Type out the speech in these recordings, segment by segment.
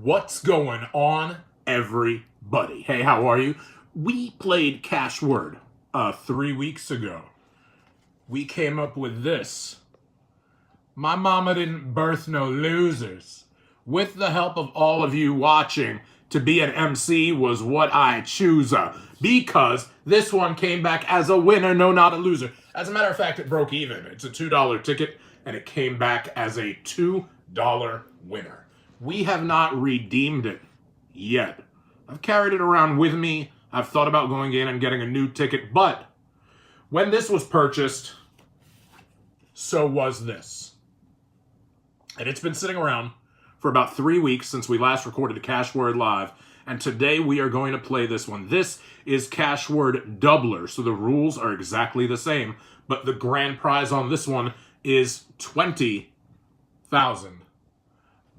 What's going on, everybody? Hey, how are you? We played Cashword 3 weeks ago. We came up with this. My mama didn't birth no losers. With the help of all of you watching, to be an MC was what I choose because this one came back as a winner, no, not a loser. As a matter of fact, it broke even. It's a $2 ticket, and it came back as a $2 winner. We have not redeemed it yet. I've carried it around with me. I've thought about going in and getting a new ticket, but when this was purchased, so was this. And it's been sitting around for about 3 weeks since we last recorded a Cashword Live, and today we are going to play this one. This is Cashword Doubler, so the rules are exactly the same, but the grand prize on this one is $20,000.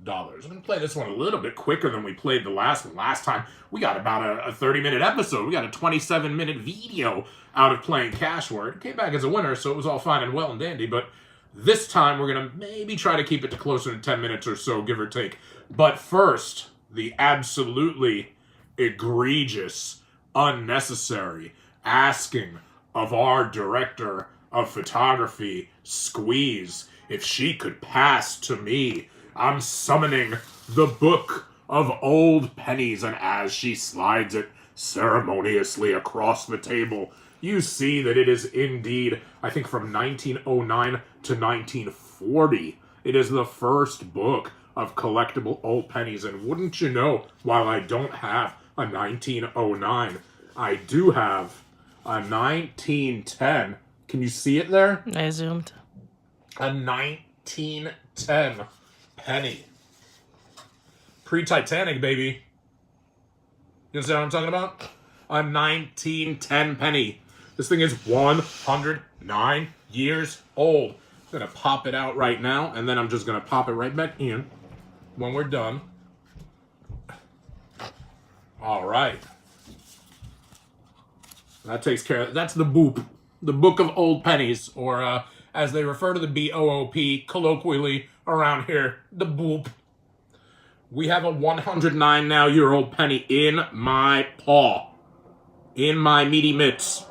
I'm going to play this one a little bit quicker than we played the last one. Last time, we got about a 30-minute episode. We got a 27-minute video out of playing Cashword. It came back as a winner, so it was all fine and well and dandy, but this time, we're going to maybe try to keep it to closer to 10 minutes or so, give or take. But first, the absolutely egregious, unnecessary asking of our director of photography, Squeeze, if she could pass to me. I'm summoning the Book of Old Pennies, and as she slides it ceremoniously across the table, you see that it is indeed, I think, from 1909 to 1940. It is the first book of collectible old pennies, and wouldn't you know, while I don't have a 1909, I do have a 1910. Can you see it there? I zoomed. A 1910 penny. Pre-Titanic, baby. You understand what I'm talking about? A 1910 penny. This thing is 109 years old. I'm going to pop it out right now, and then I'm just going to pop it right back in when we're done. All right. That takes care of... That's the boop. The Book of Old Pennies, or as they refer to the BOOP colloquially around here, the boop. We have a 109 now year old penny in my paw. In my meaty mitts.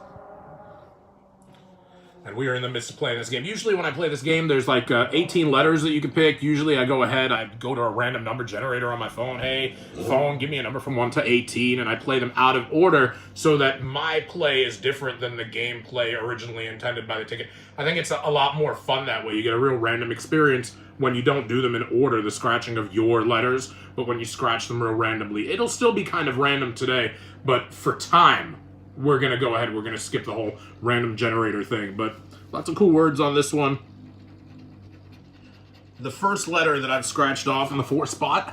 And we are in the midst of playing this game. Usually when I play this game, there's like 18 letters that you can pick. Usually I go ahead, I go to a random number generator on my phone. Hey, phone, give me a number from 1 to 18. And I play them out of order so that my play is different than the gameplay originally intended by the ticket. I think it's a lot more fun that way. You get a real random experience when you don't do them in order, the scratching of your letters. But when you scratch them real randomly, it'll still be kind of random today. But for time, we're going to go ahead, we're going to skip the whole random generator thing, but lots of cool words on this one. The first letter that I've scratched off in the 4th spot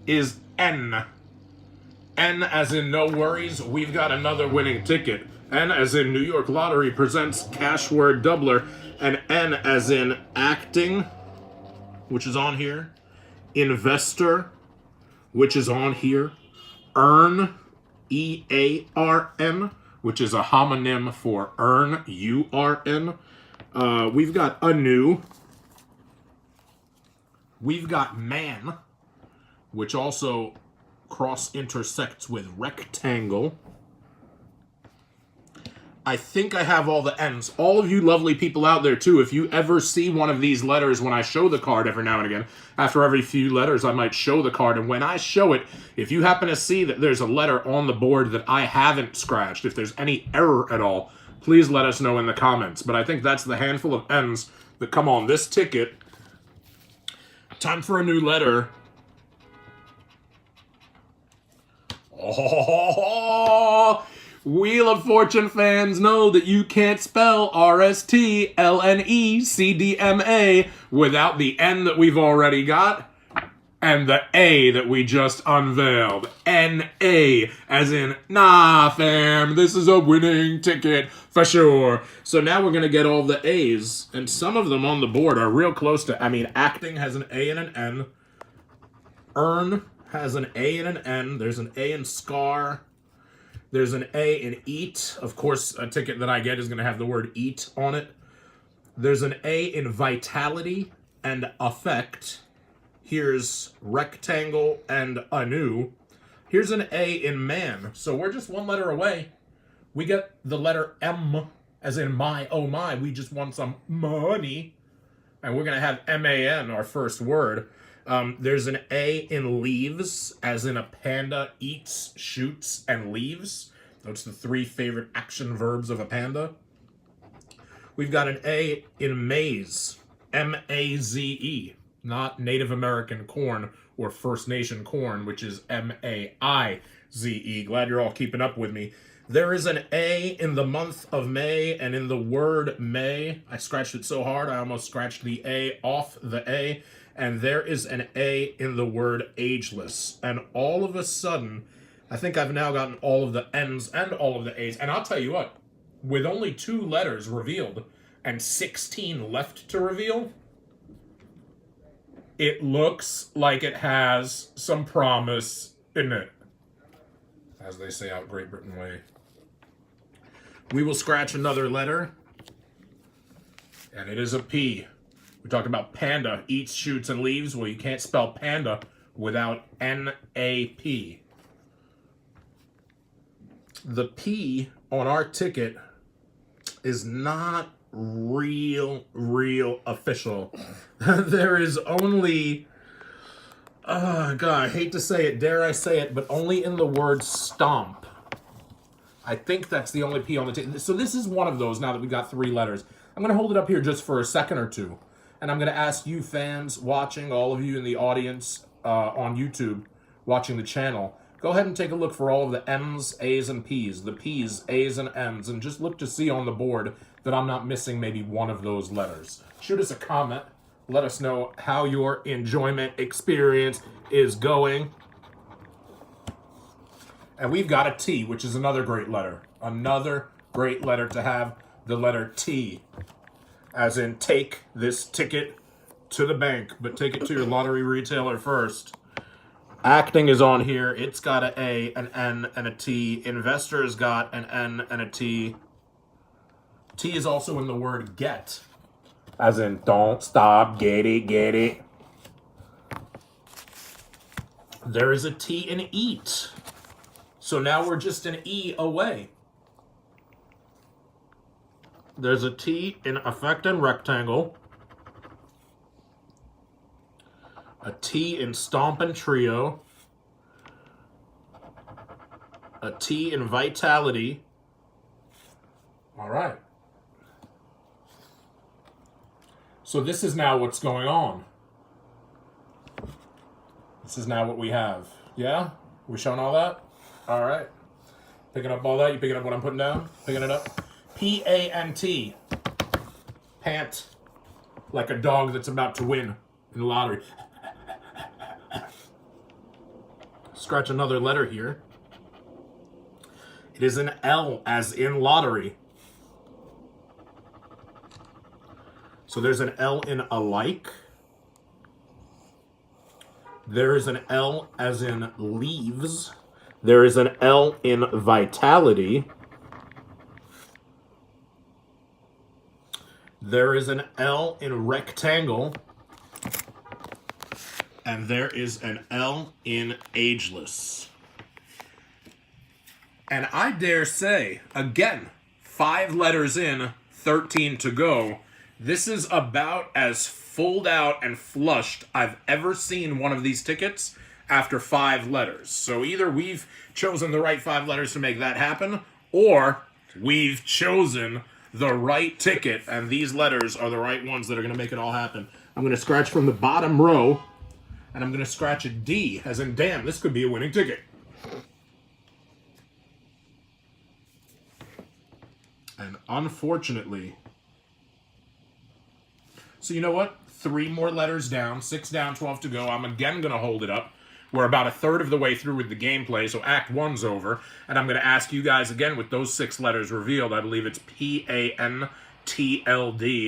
is N. N as in no worries, we've got another winning ticket. N as in New York Lottery presents Cashword Doubler, and N as in acting, which is on here, investor, which is on here, earn, E-A-R-N, which is a homonym for earn, U-R-N. We've got anew. We've got man, which also cross-intersects with rectangle. I think I have all the N's. All of you lovely people out there, too, if you ever see one of these letters when I show the card every now and again, after every few letters I might show the card, and when I show it, if you happen to see that there's a letter on the board that I haven't scratched, if there's any error at all, please let us know in the comments. But I think that's the handful of N's that come on this ticket. Time for a new letter. Oh, Wheel of Fortune fans know that you can't spell R-S-T-L-N-E-C-D-M-A without the N that we've already got and the A that we just unveiled. N-A, as in, nah, fam, this is a winning ticket for sure. So now we're going to get all the A's, and some of them on the board are real close to, acting has an A and an N. Earn has an A and an N. There's an A in scar. There's an A in eat. Of course, a ticket that I get is going to have the word eat on it. There's an A in vitality and affect. Here's rectangle and anu. Here's an A in man. So we're just one letter away. We get the letter M, as in my, oh my. We just want some money. And we're going to have M-A-N, our first word. There's an A in leaves, as in a panda eats, shoots, and leaves. Those are the 3 favorite action verbs of a panda. We've got an A in maize, M-A-Z-E. Not Native American corn or First Nation corn, which is M-A-I-Z-E. Glad you're all keeping up with me. There is an A in the month of May, and in the word May, I scratched it so hard I almost scratched the A off the A, and there is an A in the word ageless. And all of a sudden, I think I've now gotten all of the N's and all of the A's. And I'll tell you what, with only 2 letters revealed and 16 left to reveal, it looks like it has some promise in it. As they say out Great Britain way. We will scratch another letter. And it is a P. We talked about panda, eats, shoots, and leaves. Well, you can't spell panda without N-A-P. The P on our ticket is not real official. There is only, God, I hate to say it, dare I say it, but only in the word stomp. I think that's the only P on the ticket. So this is one of those now that we've got 3 letters. I'm going to hold it up here just for a second or two. And I'm going to ask you fans watching, all of you in the audience on YouTube watching the channel, go ahead and take a look for all of the M's, A's, and P's. The P's, A's, and M's. And just look to see on the board that I'm not missing maybe one of those letters. Shoot us a comment. Let us know how your enjoyment experience is going. And we've got a T, which is another great letter. Another great letter to have, the letter T. As in, take this ticket to the bank, but take it to your lottery retailer first. Acting is on here. It's got an A, an N, and a T. Investor's got an N and a T. T is also in the word get. As in, don't stop, get it, get it. There is a T in eat. So now we're just an E away. There's a T in effect and rectangle. A T in stomp and trio. A T in vitality. All right. So this is now what's going on. This is now what we have. Yeah? We showing all that? All right. Picking up all that? You picking up what I'm putting down? Picking it up? P-A-N-T. Pant. Like a dog that's about to win in the lottery. Scratch another letter here. It is an L, as in lottery. So there's an L in alike. There is an L as in leaves. There is an L in vitality. There is an L in rectangle. And there is an L in ageless. And I dare say, again, 5 letters in, 13 to go. This is about as fulled out and flushed I've ever seen one of these tickets after 5 letters. So either we've chosen the right 5 letters to make that happen, or we've chosen the right ticket, and these letters are the right ones that are going to make it all happen. I'm going to scratch from the bottom row, and I'm going to scratch a D, as in, damn, this could be a winning ticket. And unfortunately, so you know what? 3 more letters down, 6 down, 12 to go. I'm again going to hold it up. We're about a third of the way through with the gameplay, so Act 1's over. And I'm going to ask you guys again with those 6 letters revealed. I believe it's P-A-N-T-L-D.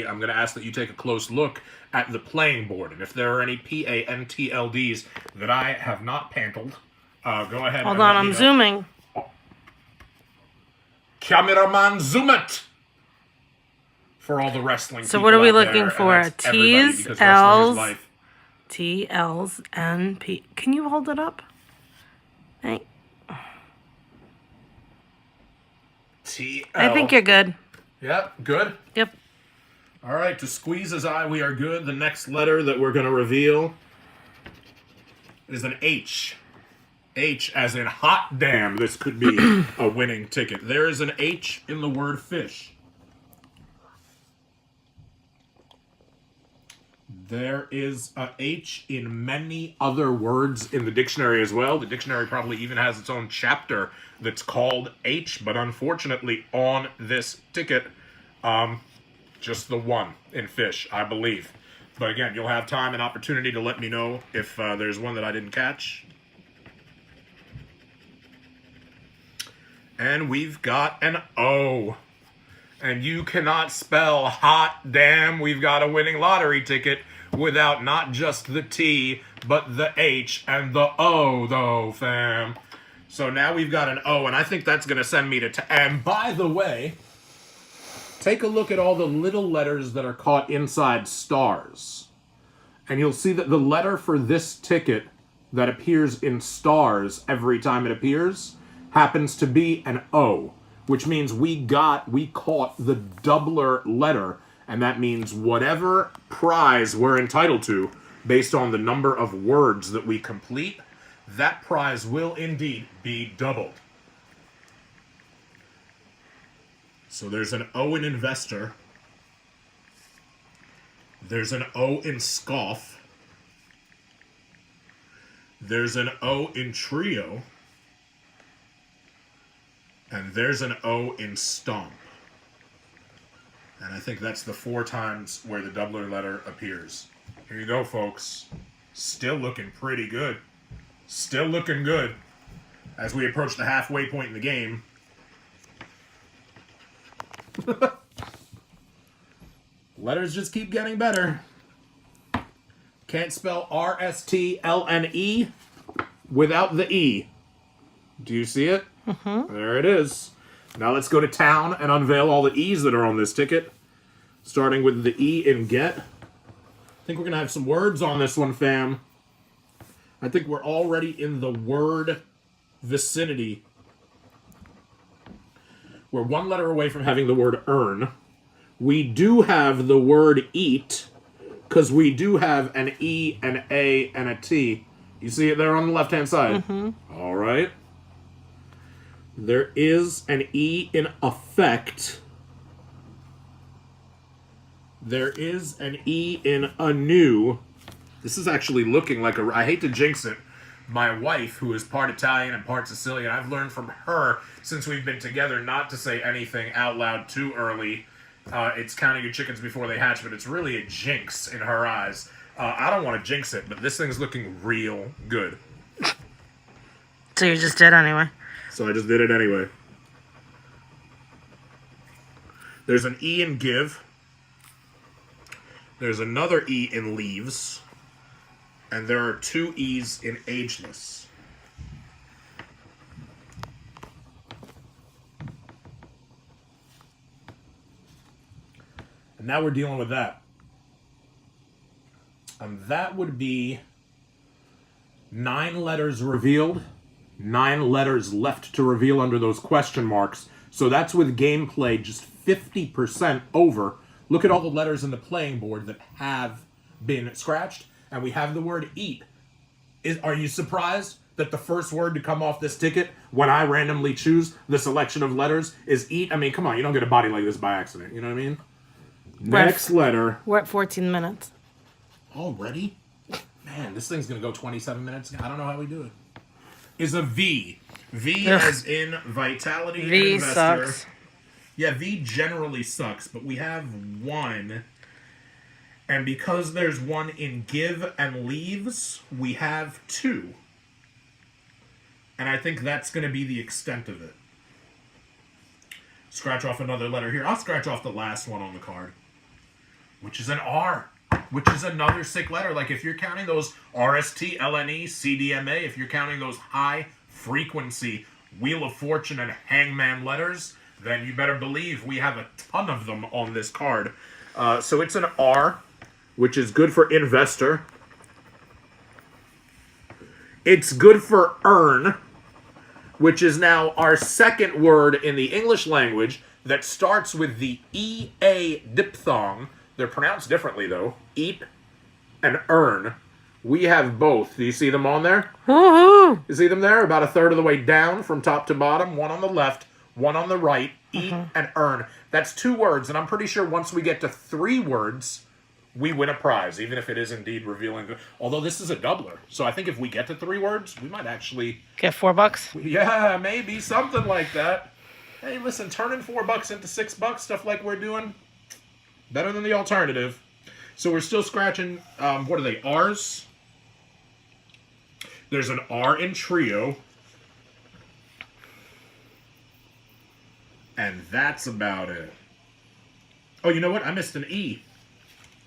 I'm going to ask that you take a close look at the playing board. And if there are any P-A-N-T-L-Ds that I have not pantled, go ahead. Hold on, I'm zooming. Cameraman, zoom it! For all the wrestling So what are we looking for? T's, L's, T, L's, N, P. Can you hold it up? Hey. T, I think you're good. Yep, good. Yep. All right, to Squeeze's eye, we are good. The next letter that we're going to reveal is an H. H as in hot damn, this could be a winning ticket. There is an H in the word fish. There is a H in many other words in the dictionary as well. The dictionary probably even has its own chapter that's called H, but unfortunately on this ticket, just the one in fish, I believe. But again, you'll have time and opportunity to let me know if there's one that I didn't catch. And we've got an O. And you cannot spell hot damn, we've got a winning lottery ticket without not just the T, but the H and the O, though, fam. So now we've got an O, and I think that's going to send me to... And by the way, take a look at all the little letters that are caught inside stars. And you'll see that the letter for this ticket that appears in stars every time it appears happens to be an O, which means we caught the doubler letter, and that means whatever prize we're entitled to, based on the number of words that we complete, that prize will indeed be doubled. So there's an O in investor. There's an O in scoff. There's an O in trio. And there's an O in stomp. And I think that's the 4 times where the doubler letter appears. Here you go, folks. Still looking pretty good. Still looking good as we approach the halfway point in the game. Letters just keep getting better. Can't spell R-S-T-L-N-E without the E. Do you see it? Mm-hmm. There it is. Now let's go to town and unveil all the E's that are on this ticket. Starting with the E in get. I think we're going to have some words on this one, fam. I think we're already in the word vicinity. We're one letter away from having the word earn. We do have the word eat, because we do have an E, an A, and a T. You see it there on the left-hand side? Mm-hmm. All right. There is an E in affect. There is an E in anew. This is actually looking like a... I hate to jinx it. My wife, who is part Italian and part Sicilian, I've learned from her, since we've been together, not to say anything out loud too early. It's counting your chickens before they hatch, but it's really a jinx in her eyes. I don't want to jinx it, but this thing's looking real good. So you just did anyway. So I just did it anyway. There's an E in give. There's another E in leaves. And there are 2 E's in ageless. And now we're dealing with that. And that would be 9 letters revealed, 9 letters left to reveal under those question marks. So that's with gameplay just 50% over. Look at all the letters in the playing board that have been scratched, and we have the word eat. Are you surprised that the first word to come off this ticket, when I randomly choose the selection of letters, is eat? I mean, come on, you don't get a body like this by accident, you know what I mean? Next letter. We're at 14 minutes. Already? Man, this thing's going to go 27 minutes. I don't know how we do it. Is a V. V Ugh. as in vitality V and investor. sucks. Yeah, V generally sucks, but we have 1. And because there's 1 in give and leaves, we have 2. And I think that's going to be the extent of it. Scratch off another letter here. I'll scratch off the last one on the card, which is an R, which is another sick letter. Like, if you're counting those RST, LNE, CDMA, if you're counting those high-frequency Wheel of Fortune and Hangman letters, then you better believe we have a ton of them on this card. So it's an R, which is good for investor. It's good for earn, which is now our second word in the English language that starts with the E-A diphthong. They're pronounced differently, though. Eat and earn. We have both. Do you see them on there? Woohoo! You see them there? About a third of the way down from top to bottom. One on the left, one on the right. Eat and earn. That's 2 words, and I'm pretty sure once we get to 3 words, we win a prize, even if it is indeed revealing. Although this is a doubler, so I think if we get to 3 words, we might actually Get $4? Yeah, maybe something like that. Hey, listen, turning $4 into $6, stuff like we're doing, better than the alternative. So we're still scratching. What are they? R's. There's an R in trio. And that's about it. Oh, you know what? I missed an E.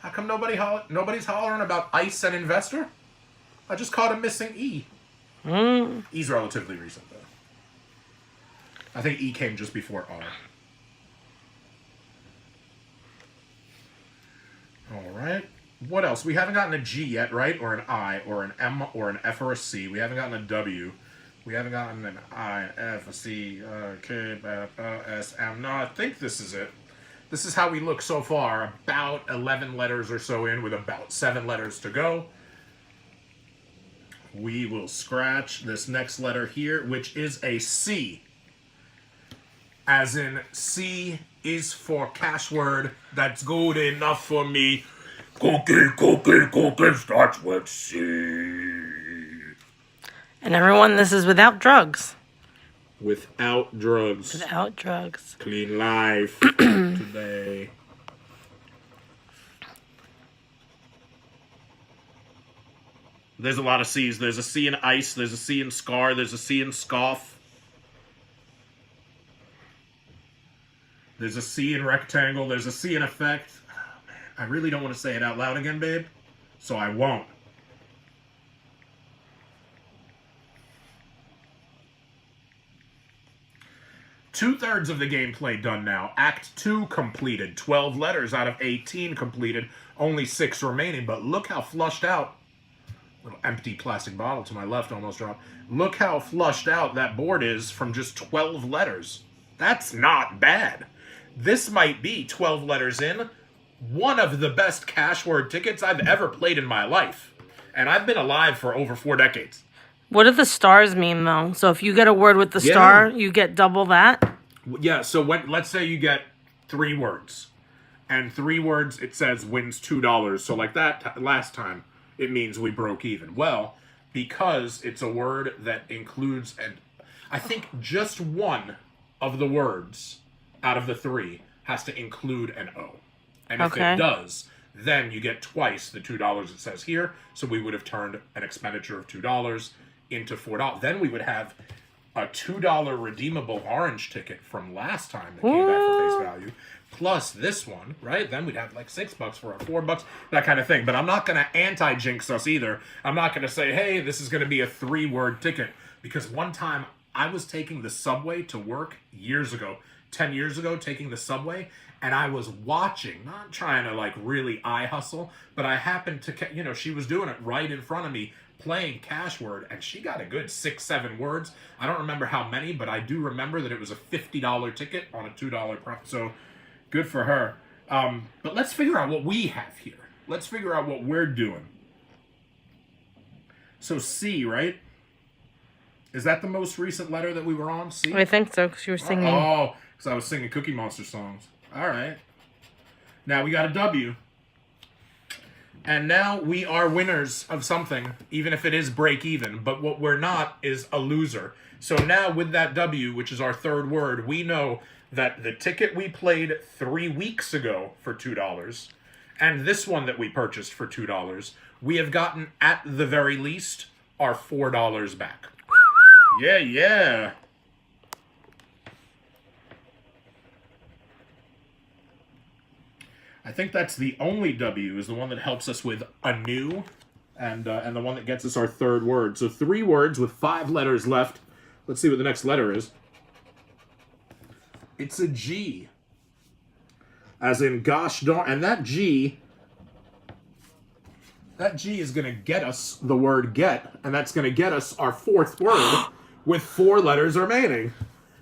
How come nobody's hollering about ice and investor? I just caught a missing E. E's relatively recent, though. I think E came just before R. All right. What else? We haven't gotten a G yet, right? Or an I, or an M, or an F, or a C. We haven't gotten a W. We haven't gotten an I, F, a C, K, S, M. No, I think this is it. This is how we look so far. About 11 letters or so in, with about 7 letters to go. We will scratch this next letter here, which is a C. As in, C is for Cashword. That's good enough for me. Cookie starts with C. And everyone, this is without drugs. Without drugs. Without drugs. Clean life today. There's a lot of C's. There's a C in ice. There's a C in scar. There's a C in scoff. There's a C in rectangle. There's a C in effect. Oh, man. I really don't want to say it out loud again, babe. So I won't. Two-thirds of the gameplay done now. Act 2 completed. 12 letters out of 18 completed. Only 6 remaining. But look how flushed out. Little empty plastic bottle to my left almost dropped. Look how flushed out that board is from just 12 letters. That's not bad. This might be 12 letters in. One of the best Cashword tickets I've ever played in my life. And I've been alive for over 4 decades. What do the stars mean, though? So if you get a word with the star, you get double that? Yeah, so let's say you get 3 words. And 3 words, it says wins $2. So like that last time, it means we broke even. Well, because it's a word that includes, and I think just one of the words out of the 3 has to include an O. And if it does, then you get twice the $2 it says here. So we would have turned an expenditure of $2 into $4. Then we would have a $2 redeemable orange ticket from last time that came back for face value, plus this one, right? Then we'd have like $6 for our $4, that kind of thing. But I'm not going to anti-jinx us either. I'm not going to say, hey, this is going to be a 3-word ticket. Because one time I was taking the subway to work years ago, 10 years ago, taking the subway, and I was watching, not trying to like really eye hustle, but I happened to, she was doing it right in front of me, playing Cashword, and she got a good 6-7 words. I don't remember how many, but I do remember that it was a $50 ticket on a $2 price. So good for her. But let's figure out what we have here. Let's figure out what we're doing. So C, right? Is that the most recent letter that we were on? C? I think so, because you were singing. Oh, because I was singing Cookie Monster songs. All right. Now we got a W. And now we are winners of something, even if it is break even. But what we're not is a loser. So now with that W, which is our 3rd word, we know that the ticket we played 3 weeks ago for $2 and this one that we purchased for $2, we have gotten, at the very least, our $4 back. Yeah, yeah. I think that's the only W, is the one that helps us with a new, and the one that gets us our 3rd word. So 3 words with 5 letters left. Let's see what the next letter is. It's a G. As in gosh darn, and that G That G is going to get us the word get, and that's going to get us our fourth word with 4 letters remaining.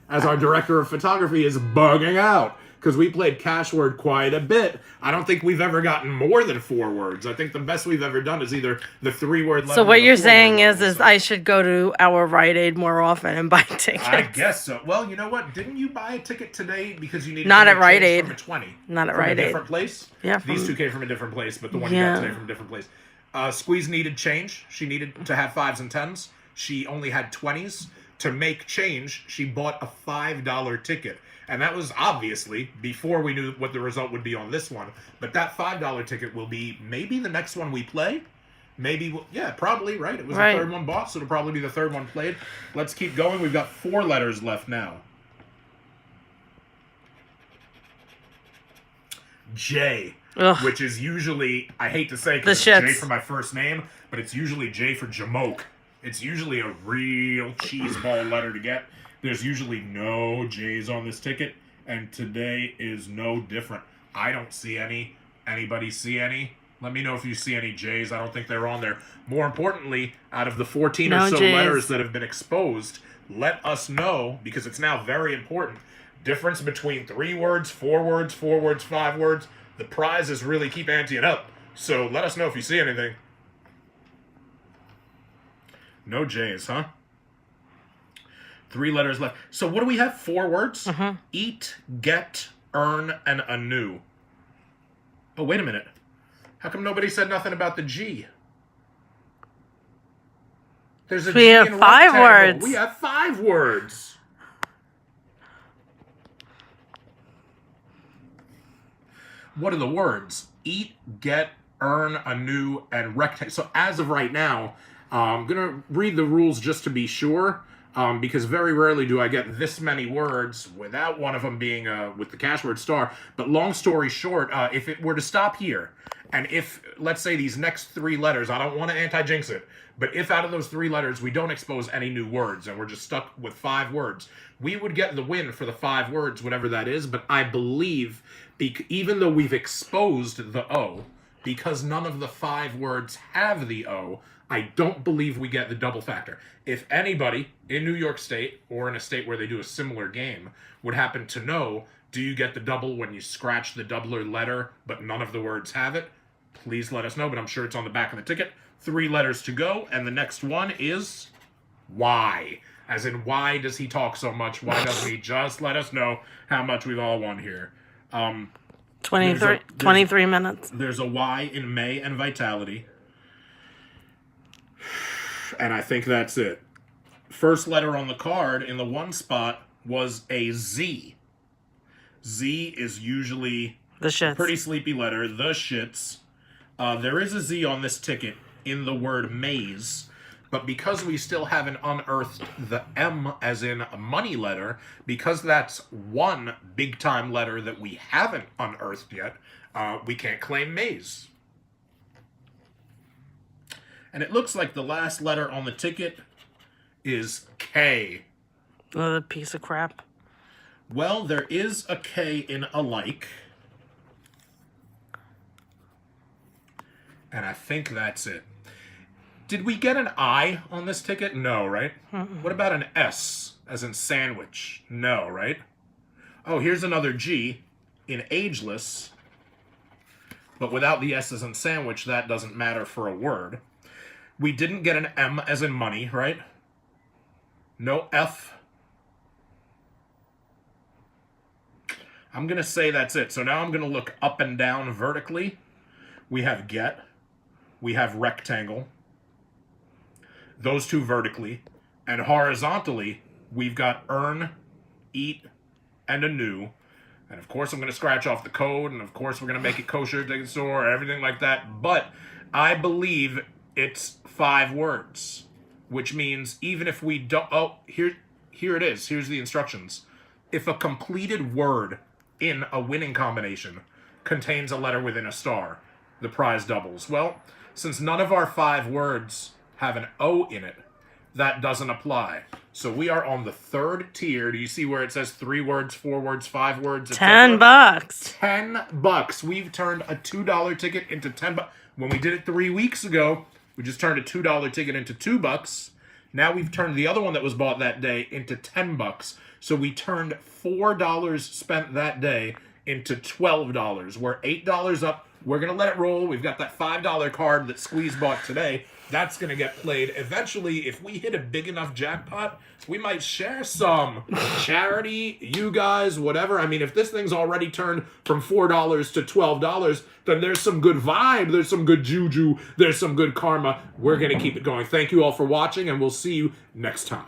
As our director of photography is bugging out, because we played Cashword quite a bit. I don't think we've ever gotten more than 4 words. I think the best we've ever done is either the 3-word level. So what you're saying is so. I should go to our Rite Aid more often and buy tickets. I guess so. Well, you know what? Didn't you buy a ticket today because you needed Not to at Rite change Aid. from a 20? Not at From Rite a Aid. different place? Yeah. These two came from a different place, but the one you got today from a different place. Squeeze needed change. She needed to have 5s and 10s. She only had 20s. To make change, she bought a $5 ticket. And that was obviously before we knew what the result would be on this one. But that $5 ticket will be maybe the next one we play. Maybe, yeah, probably, right? It was the third one bought, so it'll probably be the third one played. Let's keep going. We've got 4 letters left now. J, which is usually, I hate to say because it's J for my first name, but it's usually J for Jamoke. It's usually a real cheeseball letter to get. There's usually no J's on this ticket, and today is no different. I don't see any. Anybody see any? Let me know if you see any J's. I don't think they're on there. More importantly, out of the 14 or so letters that have been exposed, let us know, because it's now very important. Difference between 3 words, 4 words, 4 words, 5 words. The prizes really keep anteing up. So let us know if you see anything. No J's, huh? 3 letters left. So what do we have? 4 words? Eat, get, earn, and anew. Oh, wait a minute. How come nobody said nothing about the G? There's a G in rectangle. 5 words. We have 5 words. What are the words? Eat, get, earn, anew, and rectangle. So as of right now, I'm going to read the rules just to be sure, because very rarely do I get this many words without one of them being with the Cashword star. But long story short, if it were to stop here, and if, let's say, these next 3 letters, I don't want to anti-jinx it, but if out of those 3 letters we don't expose any new words and we're just stuck with 5 words, we would get the win for the 5 words, whatever that is. But I believe, even though we've exposed the O, because none of the 5 words have the O, I don't believe we get the double factor. If anybody in New York State, or in a state where they do a similar game, would happen to know, do you get the double when you scratch the doubler letter, but none of the words have it? Please let us know, but I'm sure it's on the back of the ticket. 3 letters to go, and the next one is Y. As in, why does he talk so much? Why doesn't he just let us know how much we've all won here? 23 minutes. There's a Y in May and Vitality. And I think that's it. First letter on the card in the 1 spot was a Z. Z is usually the shits. A pretty sleepy letter. The shits. There is a Z on this ticket in the word maze. But because we still haven't unearthed the M as in a money letter, because that's one big-time letter that we haven't unearthed yet, we can't claim maze. And it looks like the last letter on the ticket is K. Another piece of crap. Well, there is a K in alike. And I think that's it. Did we get an I on this ticket? No, right? What about an S, as in sandwich? No, right? Oh, here's another G in ageless. But without the S as in sandwich, that doesn't matter for a word. We didn't get an M as in money, right? No F. I'm going to say that's it. So now I'm going to look up and down vertically. We have get. We have rectangle. Those 2 vertically. And horizontally, we've got earn, eat, and anew. And of course, I'm going to scratch off the code. And of course, we're going to make it kosher, take it store, everything like that. But I believe it's 5 words, which means even if we don't... Oh, here it is. Here's the instructions. If a completed word in a winning combination contains a letter within a star, the prize doubles. Well, since none of our 5 words have an O in it, that doesn't apply. So we are on the 3rd tier. Do you see where it says 3 words, 4 words, 5 words, $10. $10. We've turned a $2 ticket into $10. When we did it 3 weeks ago, we just turned a $2 ticket into $2. Now we've turned the other one that was bought that day into $10. So we turned $4 spent that day into $12. We're $8 up. We're going to let it roll. We've got that $5 card that Squeeze bought today. That's going to get played. Eventually, if we hit a big enough jackpot, we might share some charity, you guys, whatever. I mean, if this thing's already turned from $4 to $12, then there's some good vibe. There's some good juju. There's some good karma. We're going to keep it going. Thank you all for watching, and we'll see you next time.